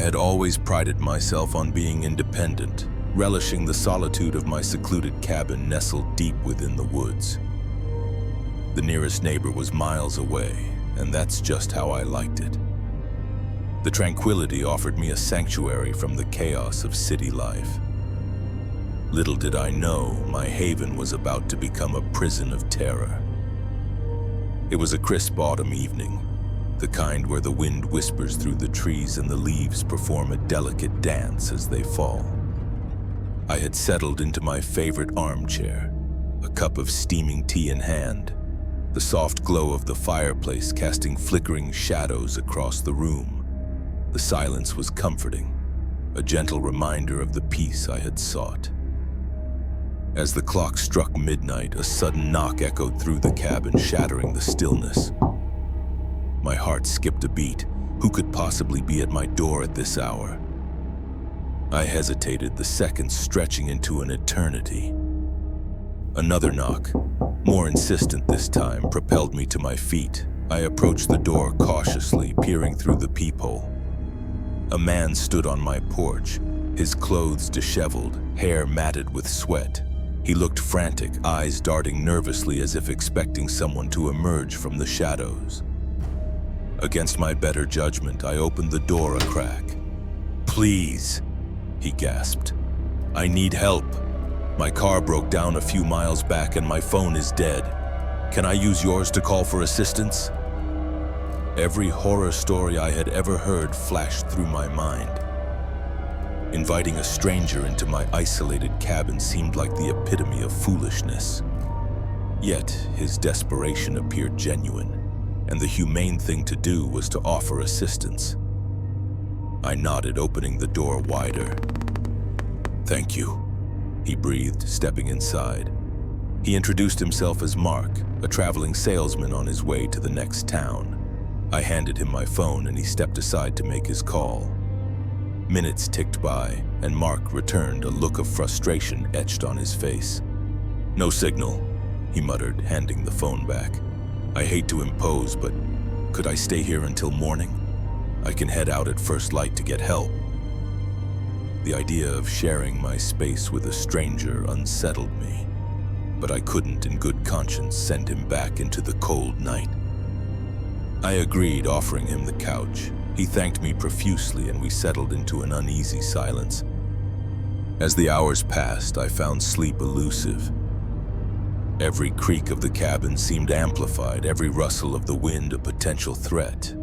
had always prided myself on being independent, relishing the solitude of my secluded cabin nestled deep within the woods. The nearest neighbor was miles away, and that's just how I liked it. The tranquility offered me a sanctuary from the chaos of city life. Little did I know my haven was about to become a prison of terror. It was a crisp autumn evening, the kind where the wind whispers through the trees and the leaves perform a delicate dance as they fall. I had settled into my favorite armchair, a cup of steaming tea in hand, the soft glow of the fireplace casting flickering shadows across the room. The silence was comforting, a gentle reminder of the peace I had sought. As the clock struck midnight, a sudden knock echoed through the cabin, shattering the stillness. My heart skipped a beat. Who could possibly be at my door at this hour? I hesitated, the seconds stretching into an eternity. Another knock, more insistent this time, propelled me to my feet. I approached the door cautiously, peering through the peephole. A man stood on my porch, his clothes disheveled, hair matted with sweat. He looked frantic, eyes darting nervously as if expecting someone to emerge from the shadows. Against my better judgment, I opened the door a crack. "Please," he gasped. "I need help. My car broke down a few miles back and my phone is dead. Can I use yours to call for assistance?" Every horror story I had ever heard flashed through my mind. Inviting a stranger into my isolated cabin seemed like the epitome of foolishness. Yet his desperation appeared genuine, and the humane thing to do was to offer assistance. I nodded, opening the door wider. "Thank you," he breathed, stepping inside. He introduced himself as Mark, a traveling salesman on his way to the next town. I handed him my phone and he stepped aside to make his call. Minutes ticked by, and Mark returned, a look of frustration etched on his face. "No signal," he muttered, handing the phone back. "I hate to impose, but could I stay here until morning? I can head out at first light to get help." The idea of sharing my space with a stranger unsettled me, but I couldn't in good conscience send him back into the cold night. I agreed, offering him the couch. He thanked me profusely and we settled into an uneasy silence. As the hours passed, I found sleep elusive. Every creak of the cabin seemed amplified, every rustle of the wind a potential threat.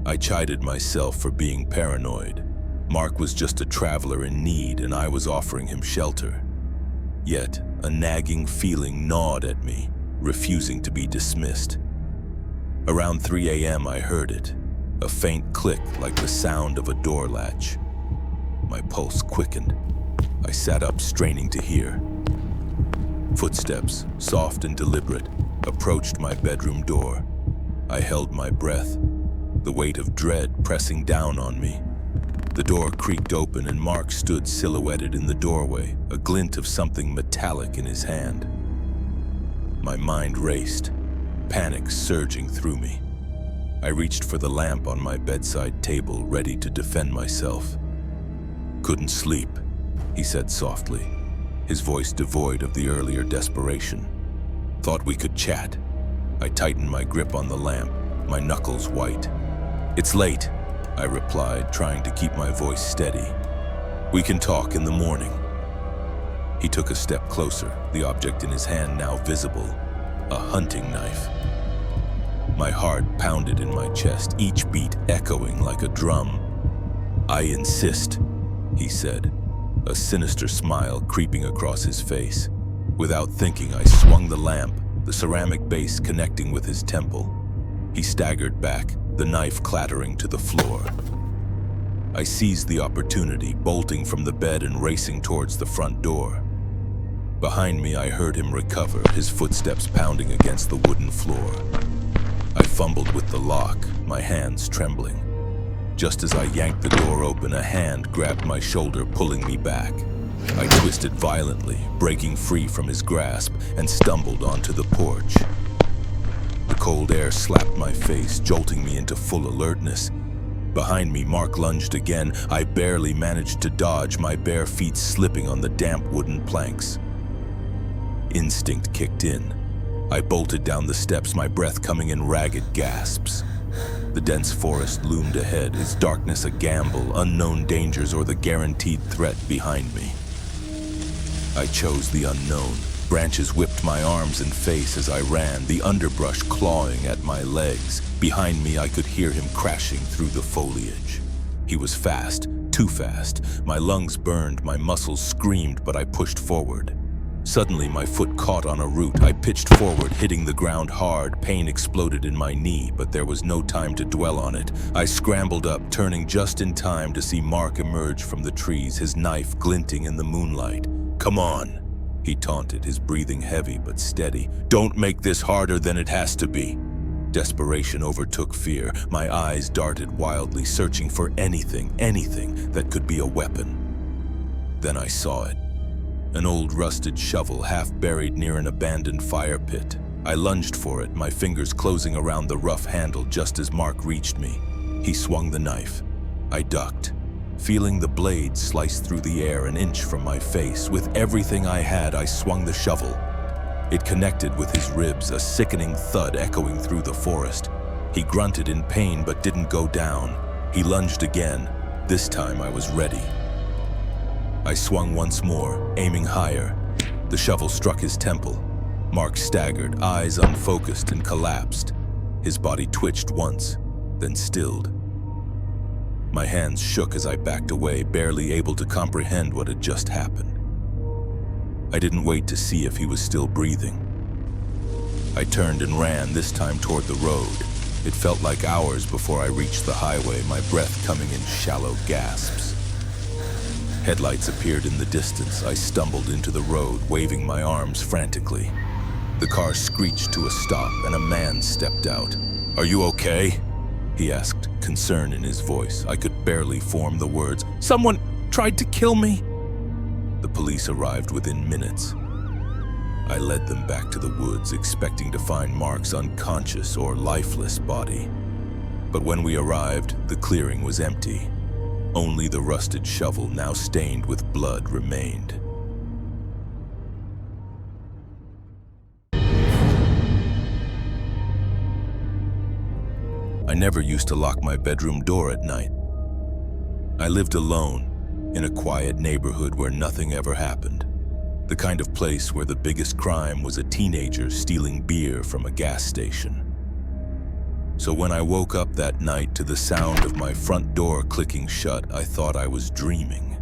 I chided myself for being paranoid. Mark was just a traveler in need and I was offering him shelter. Yet, a nagging feeling gnawed at me, refusing to be dismissed. Around 3 a.m. I heard it. A faint click like the sound of a door latch. My pulse quickened. I sat up, straining to hear. Footsteps, soft and deliberate, approached my bedroom door. I held my breath, the weight of dread pressing down on me. The door creaked open and Mark stood silhouetted in the doorway, a glint of something metallic in his hand. My mind raced, panic surging through me. I reached for the lamp on my bedside table, ready to defend myself. "Couldn't sleep," he said softly, his voice devoid of the earlier desperation. "Thought we could chat." I tightened my grip on the lamp, my knuckles white. "It's late," I replied, trying to keep my voice steady. "We can talk in the morning." He took a step closer, the object in his hand now visible, a hunting knife. My heart pounded in my chest, each beat echoing like a drum. "I insist," he said, a sinister smile creeping across his face. Without thinking, I swung the lamp, the ceramic base connecting with his temple. He staggered back, the knife clattering to the floor. I seized the opportunity, bolting from the bed and racing towards the front door. Behind me, I heard him recover, his footsteps pounding against the wooden floor. I fumbled with the lock, my hands trembling. Just as I yanked the door open, a hand grabbed my shoulder, pulling me back. I twisted violently, breaking free from his grasp, and stumbled onto the porch. The cold air slapped my face, jolting me into full alertness. Behind me, Mark lunged again. I barely managed to dodge, my bare feet slipping on the damp wooden planks. Instinct kicked in. I bolted down the steps, my breath coming in ragged gasps. The dense forest loomed ahead, its darkness a gamble, unknown dangers or the guaranteed threat behind me. I chose the unknown. Branches whipped my arms and face as I ran, the underbrush clawing at my legs. Behind me, I could hear him crashing through the foliage. He was fast, too fast. My lungs burned, my muscles screamed, but I pushed forward. Suddenly, my foot caught on a root. I pitched forward, hitting the ground hard. Pain exploded in my knee, but there was no time to dwell on it. I scrambled up, turning just in time to see Mark emerge from the trees, his knife glinting in the moonlight. "Come on," he taunted, his breathing heavy but steady. "Don't make this harder than it has to be." Desperation overtook fear. My eyes darted wildly, searching for anything that could be a weapon. Then I saw it. An old rusted shovel half buried near an abandoned fire pit. I lunged for it, my fingers closing around the rough handle just as Mark reached me. He swung the knife. I ducked, feeling the blade slice through the air an inch from my face. With everything I had, I swung the shovel. It connected with his ribs, a sickening thud echoing through the forest. He grunted in pain but didn't go down. He lunged again. This time I was ready. I swung once more, aiming higher. The shovel struck his temple. Mark staggered, eyes unfocused, and collapsed. His body twitched once, then stilled. My hands shook as I backed away, barely able to comprehend what had just happened. I didn't wait to see if he was still breathing. I turned and ran, this time toward the road. It felt like hours before I reached the highway, my breath coming in shallow gasps. Headlights appeared in the distance. I stumbled into the road, waving my arms frantically. The car screeched to a stop, and a man stepped out. "Are you okay?" he asked, concern in his voice. I could barely form the words. "Someone tried to kill me." The police arrived within minutes. I led them back to the woods, expecting to find Mark's unconscious or lifeless body. But when we arrived, the clearing was empty. Only the rusted shovel, now stained with blood, remained. I never used to lock my bedroom door at night. I lived alone, in a quiet neighborhood where nothing ever happened. The kind of place where the biggest crime was a teenager stealing beer from a gas station. So when I woke up that night to the sound of my front door clicking shut, I thought I was dreaming.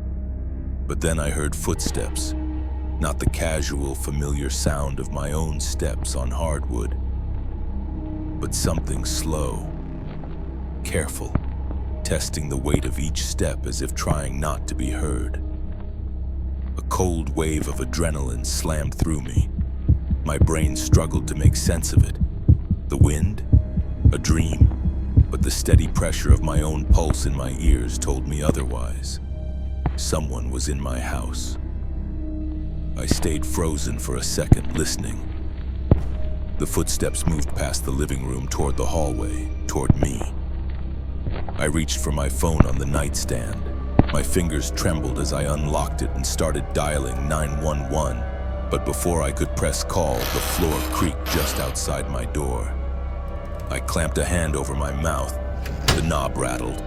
But then I heard footsteps, not the casual, familiar sound of my own steps on hardwood, but something slow, careful, testing the weight of each step as if trying not to be heard. A cold wave of adrenaline slammed through me. My brain struggled to make sense of it. The wind? A dream? But the steady pressure of my own pulse in my ears told me otherwise. Someone was in my house. I stayed frozen for a second, listening. The footsteps moved past the living room toward the hallway, toward me. I reached for my phone on the nightstand. My fingers trembled as I unlocked it and started dialing 911. But before I could press call, the floor creaked just outside my door. I clamped a hand over my mouth. The knob rattled.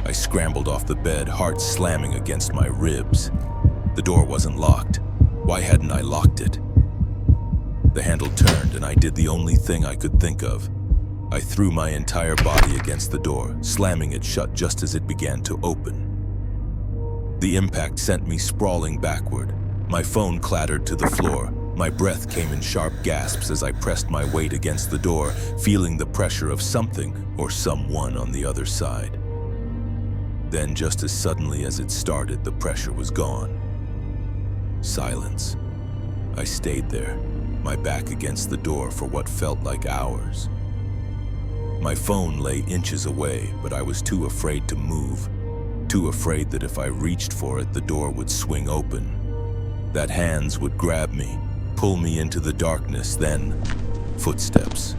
I scrambled off the bed, heart slamming against my ribs. The door wasn't locked. Why hadn't I locked it? The handle turned, and I did the only thing I could think of. I threw my entire body against the door, slamming it shut just as it began to open. The impact sent me sprawling backward. My phone clattered to the floor. My breath came in sharp gasps as I pressed my weight against the door, feeling the pressure of something or someone on the other side. Then, just as suddenly as it started, the pressure was gone. Silence. I stayed there, my back against the door for what felt like hours. My phone lay inches away, but I was too afraid to move, too afraid that if I reached for it, the door would swing open, that hands would grab me, pull me into the darkness, then footsteps.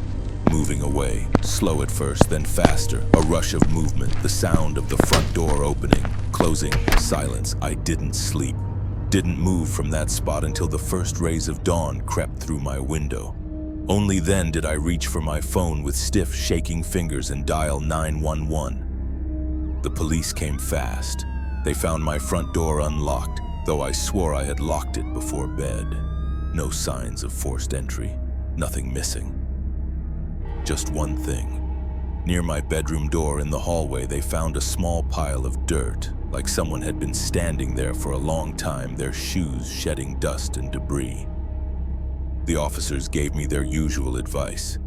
moving away, slow at first, then faster. A rush of movement, the sound of the front door opening, closing, silence. I didn't sleep. Didn't move from that spot until the first rays of dawn crept through my window. Only then did I reach for my phone with stiff, shaking fingers and dial 911. The police came fast. They found my front door unlocked, though I swore I had locked it before bed. No signs of forced entry, nothing missing. Just one thing. Near my bedroom door in the hallway, they found a small pile of dirt, like someone had been standing there for a long time, their shoes shedding dust and debris. The officers gave me their usual advice.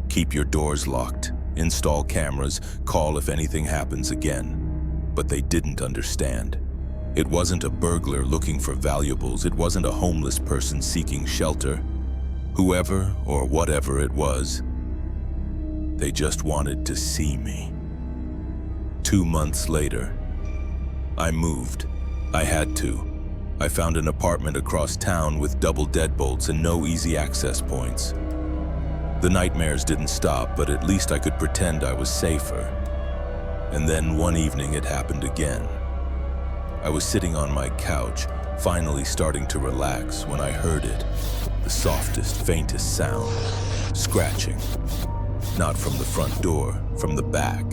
Keep your doors locked, install cameras, call if anything happens again. But they didn't understand. It wasn't a burglar looking for valuables. It wasn't a homeless person seeking shelter. Whoever or whatever it was, they just wanted to see me. 2 months later, I moved. I had to. I found an apartment across town with double deadbolts and no easy access points. The nightmares didn't stop, but at least I could pretend I was safer. And then one evening it happened again. I was sitting on my couch, finally starting to relax, when I heard it. The softest, faintest sound. Scratching. Not from the front door, from the back.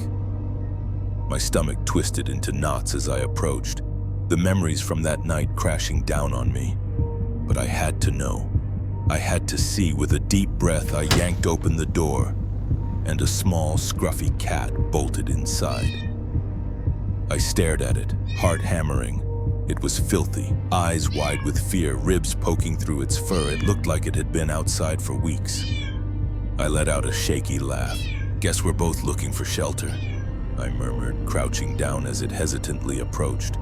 My stomach twisted into knots as I approached, the memories from that night crashing down on me. But I had to know. I had to see. With a deep breath, I yanked open the door, and a small, scruffy cat bolted inside. I stared at it, heart hammering. It was filthy, eyes wide with fear, ribs poking through its fur. It looked like it had been outside for weeks. I let out a shaky laugh. Guess we're both looking for shelter, I murmured, crouching down as it hesitantly approached.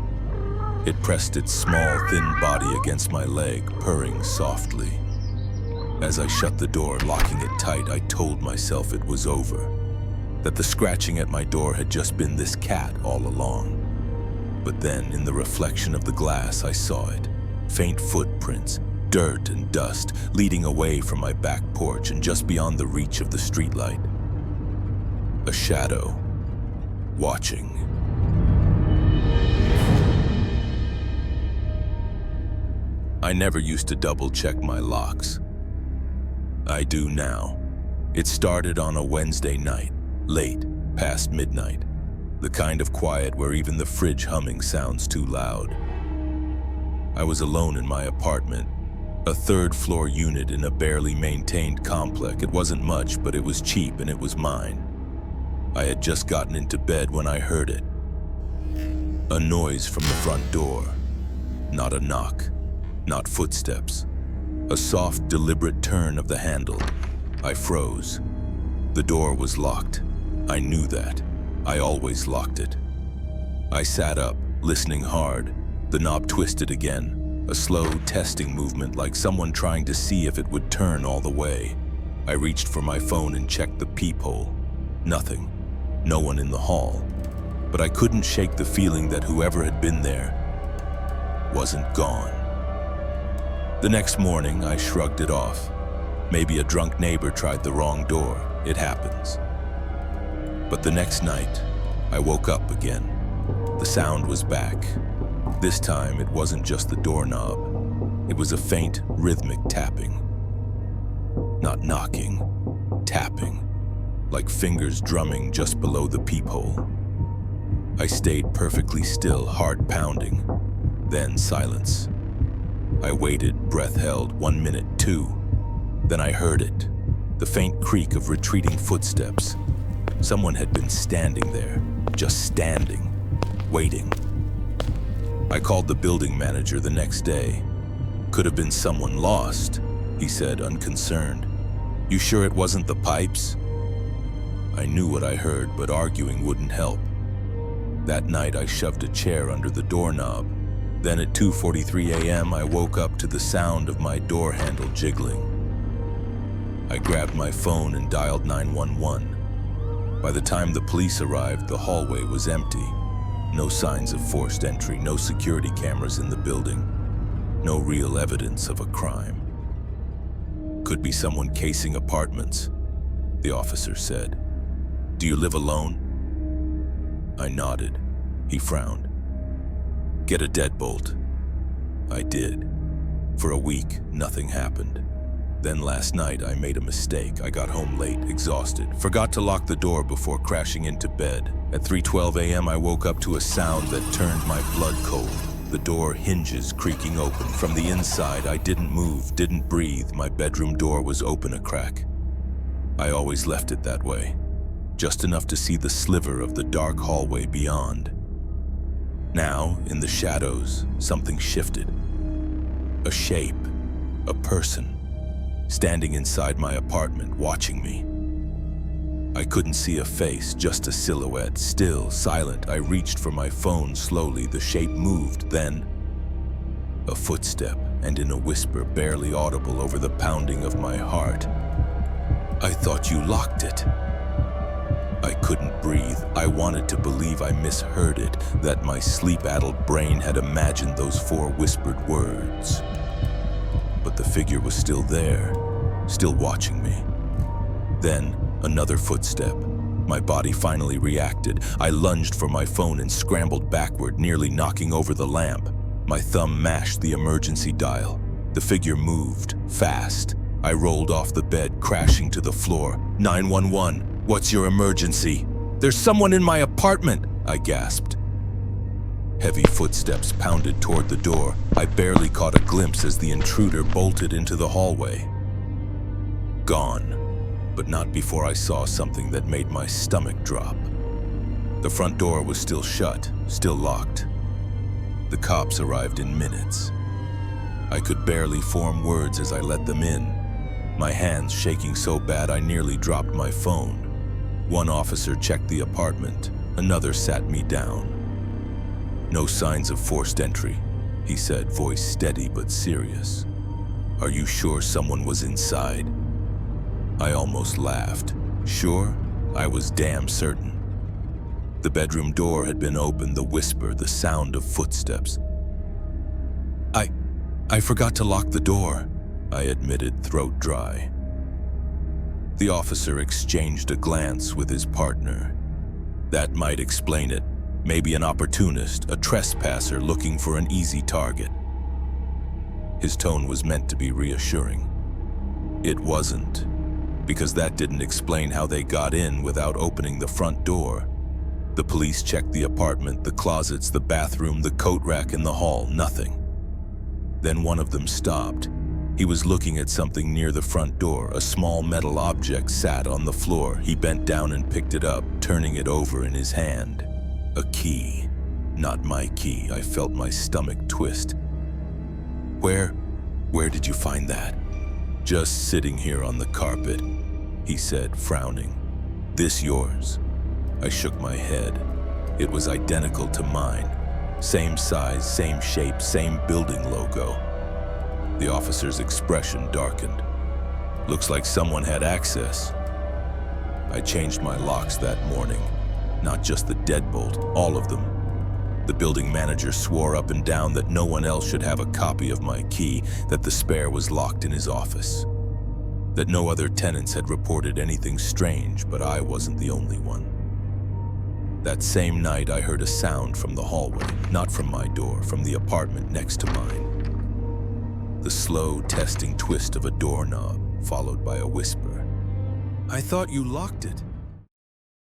It pressed its small, thin body against my leg, purring softly. As I shut the door, locking it tight, I told myself it was over. That the scratching at my door had just been this cat all along. But then, in the reflection of the glass, I saw it. Faint footprints, dirt and dust, leading away from my back porch and just beyond the reach of the streetlight. A shadow, watching. I never used to double-check my locks. I do now. It started on a Wednesday night, late, past midnight. The kind of quiet where even the fridge humming sounds too loud. I was alone in my apartment, a third-floor unit in a barely maintained complex. It wasn't much, but it was cheap and it was mine. I had just gotten into bed when I heard it. A noise from the front door. Not a knock, not footsteps. A soft, deliberate turn of the handle. I froze. The door was locked. I knew that. I always locked it. I sat up, listening hard. The knob twisted again, a slow testing movement like someone trying to see if it would turn all the way. I reached for my phone and checked the peephole. Nothing. No one in the hall. But I couldn't shake the feeling that whoever had been there wasn't gone. The next morning, I shrugged it off. Maybe a drunk neighbor tried the wrong door. It happens. But the next night, I woke up again. The sound was back. This time, it wasn't just the doorknob. It was a faint, rhythmic tapping. Not knocking, tapping, like fingers drumming just below the peephole. I stayed perfectly still, heart pounding. Then silence. I waited, breath held, 1 minute, 2. Then I heard it, the faint creak of retreating footsteps. Someone had been standing there, just standing, waiting. I called the building manager the next day. Could have been someone lost, he said, unconcerned. You sure it wasn't the pipes? I knew what I heard, but arguing wouldn't help. That night I shoved a chair under the doorknob. Then at 2:43 a.m. I woke up to the sound of my door handle jiggling. I grabbed my phone and dialed 911. By the time the police arrived, the hallway was empty. No signs of forced entry, no security cameras in the building, no real evidence of a crime. Could be someone casing apartments. the officer said. "Do you live alone?" I nodded. He frowned. "Get a deadbolt." I did. For a week, nothing happened. Then last night, I made a mistake. I got home late, exhausted, forgot to lock the door before crashing into bed. At 3:12 a.m., I woke up to a sound that turned my blood cold. The door hinges creaking open. From the inside, I didn't move, didn't breathe. My bedroom door was open a crack. I always left it that way, just enough to see the sliver of the dark hallway beyond. Now, in the shadows, something shifted. A shape, a person, standing inside my apartment, watching me. I couldn't see a face, just a silhouette, still, silent. I reached for my phone slowly. The shape moved, then a footstep, and in a whisper barely audible over the pounding of my heart, "I thought you locked it." I couldn't breathe. I wanted to believe I misheard it, that my sleep-addled brain had imagined those 4 whispered words. But the figure was still there, still watching me. Then, another footstep. My body finally reacted. I lunged for my phone and scrambled backward, nearly knocking over the lamp. My thumb mashed the emergency dial. The figure moved, fast. I rolled off the bed, crashing to the floor. 911, what's your emergency? "There's someone in my apartment," I gasped. Heavy footsteps pounded toward the door. I barely caught a glimpse as the intruder bolted into the hallway. Gone, but not before I saw something that made my stomach drop. The front door was still shut, still locked. The cops arrived in minutes. I could barely form words as I let them in, my hands shaking so bad I nearly dropped my phone. One officer checked the apartment, another sat me down. "No signs of forced entry," he said, voice steady but serious. "Are you sure someone was inside?" I almost laughed. Sure? I was damn certain. The bedroom door had been opened, the whisper, the sound of footsteps. I forgot to lock the door," I admitted, throat dry. The officer exchanged a glance with his partner. That might explain it. Maybe an opportunist, a trespasser looking for an easy target. His tone was meant to be reassuring. It wasn't, because that didn't explain how they got in without opening the front door. The police checked the apartment, the closets, the bathroom, the coat rack in the hall, nothing. Then one of them stopped. He was looking at something near the front door. A small metal object sat on the floor. He bent down and picked it up, turning it over in his hand. A key. Not my key. I felt my stomach twist. Where did you find that?" "Just sitting here on the carpet," he said, frowning. "This yours?" I shook my head. It was identical to mine. Same size, same shape, same building logo. The officer's expression darkened. "Looks like someone had access." I changed my locks that morning. Not just the deadbolt, all of them. The building manager swore up and down that no one else should have a copy of my key, that the spare was locked in his office, that no other tenants had reported anything strange, but I wasn't the only one. That same night, I heard a sound from the hallway, not from my door, from the apartment next to mine. The slow, testing twist of a doorknob, followed by a whisper. "I thought you locked it."